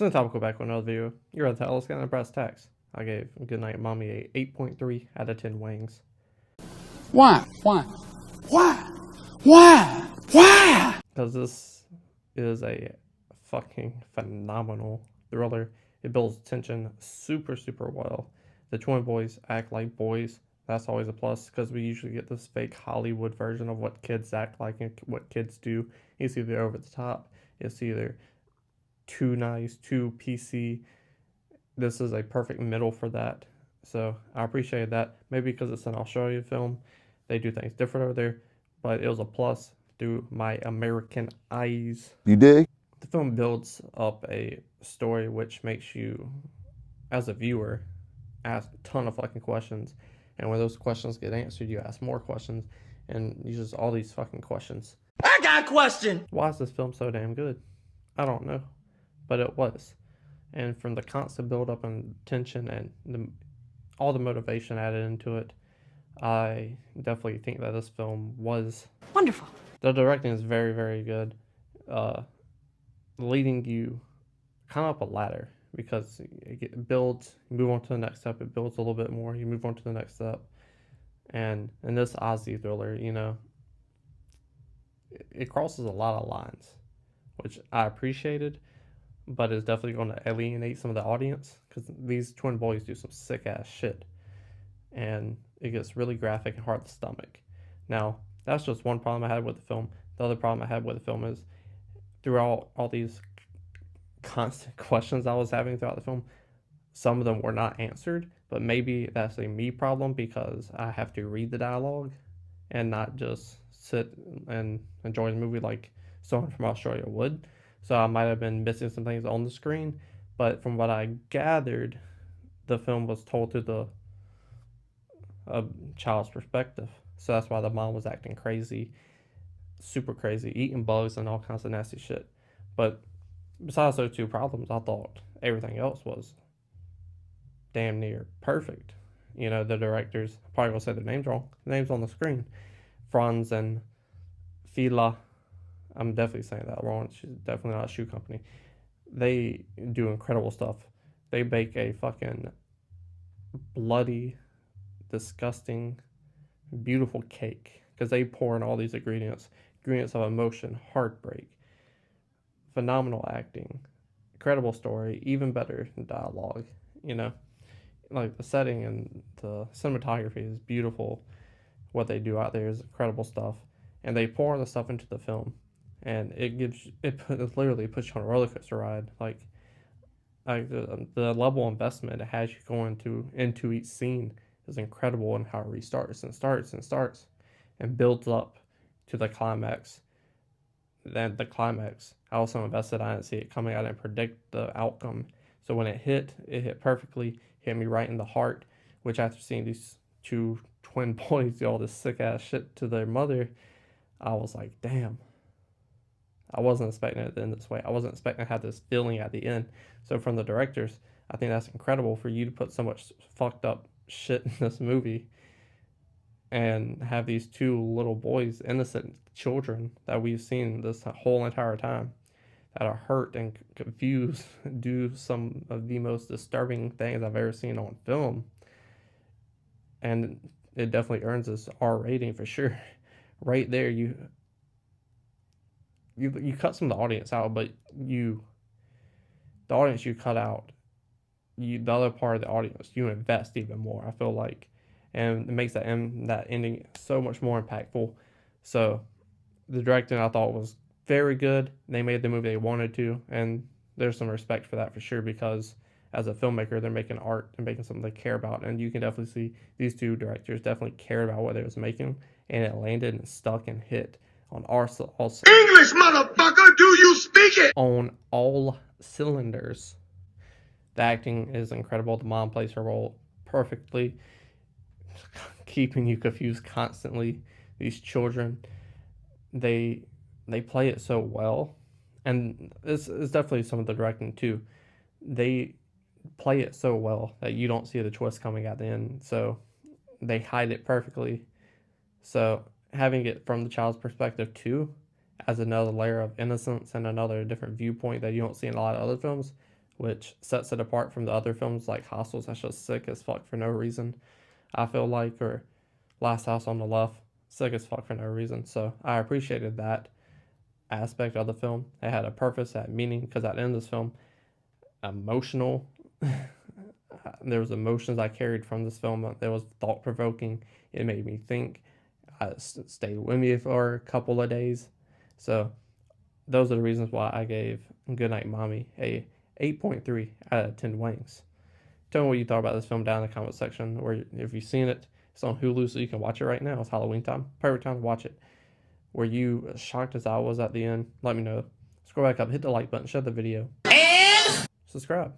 So topical back with another video. You're at the Let's get into brass tacks. I gave Goodnight Mommy a 8.3 out of 10 wings. Why? Why? Why? Why? Why? Because this is a fucking phenomenal thriller. It builds tension super well. The twin boys act like boys. That's always a plus because we usually get this fake Hollywood version of what kids act like and what kids do. It's either over the top, it's either too nice, too PC. This is a perfect middle for that. So I appreciate that. Maybe because it's an Australian film, they do things different over there, but it was a plus through my American eyes. You dig? The film builds up a story which makes you, as a viewer, ask a ton of fucking questions. And when those questions get answered, you ask more questions, and you just all these fucking questions. I got a question! Why is this film so damn good? I don't know, but it was. And from the constant build up and tension and all the motivation added into it, I definitely think that this film was Wonderful. The directing is very good, leading you kind of up a ladder because it builds, you move on to the next step, it builds a little bit more, you move on to the next step. And in this Aussie thriller, you know, it crosses a lot of lines, which I appreciated, but it's definitely going to alienate some of the audience because these twin boys do some sick ass shit, and it gets really graphic and hard to stomach. Now, that's just one problem I had with the film. The other problem I had with the film is throughout all these constant questions I was having throughout the film, some of them were not answered, but maybe that's a me problem because I have to read the dialogue and not just sit and enjoy the movie like someone from Australia would. So I might have been missing some things on the screen, but from what I gathered, the film was told through the child's perspective. So that's why the mom was acting crazy, super crazy, eating bugs and all kinds of nasty shit. But besides those two problems, I thought everything else was damn near perfect. You know, the directors, probably gonna say their names wrong. The names on the screen, Franz and Fila. I'm definitely saying that wrong. She's definitely not a shoe company. They do incredible stuff. They bake a fucking bloody, disgusting, beautiful cake because they pour in all these ingredients of emotion, heartbreak, phenomenal acting, incredible story, even better dialogue. You know, like the setting and the cinematography is beautiful. What they do out there is incredible stuff, and they pour the stuff into the film, and it literally puts you on a roller coaster ride. Like the level of investment it has you going into each scene is incredible, and how it restarts and starts and builds up to the climax. Then the climax, I was so invested, I didn't see it coming. I didn't predict the outcome. So when it hit perfectly, hit me right in the heart, which after seeing these two twin boys do all this sick ass shit to their mother, I was like, damn. I wasn't expecting it to end this way. I wasn't expecting to have this feeling at the end. So from the directors, I think that's incredible for you to put so much fucked up shit in this movie and have these two little boys, innocent children that we've seen this whole entire time, that are hurt and confused, do some of the most disturbing things I've ever seen on film. And it definitely earns this R rating for sure. Right there, you cut some of the audience out, but the audience you cut out, the other part of the audience, you invest even more, I feel like. And it makes that ending so much more impactful. So the directing I thought was very good. They made the movie they wanted to, and there's some respect for that for sure, because as a filmmaker, they're making art and making something they care about, and you can definitely see these two directors definitely cared about what they was making, and it landed and stuck and hit on all English, motherfucker, do you speak it? On all cylinders. The acting is incredible. The mom plays her role perfectly, keeping you confused constantly. These children, they play it so well, and this is definitely some of the directing too. They play it so well that you don't see the twist coming at the end, so they hide it perfectly. So having it from the child's perspective too, as another layer of innocence and another different viewpoint that you don't see in a lot of other films, which sets it apart from the other films like Hostels. That's just sick as fuck for no reason, I feel like, or Last House on the Left, sick as fuck for no reason. So I appreciated that aspect of the film. It had a purpose, had meaning, because at the end of this film, emotional. There was emotions I carried from this film. It was thought provoking. It made me think. It stayed with me for a couple of days. So those are the reasons why I gave Goodnight Mommy a 8.3 out of 10 wings. Tell me what you thought about this film down in the comment section, or if you've seen it. It's on Hulu, so you can watch it right now. It's Halloween time. Perfect time to watch it. Were you as shocked as I was at the end? Let me know. Scroll back up, hit the like button, share the video, and subscribe.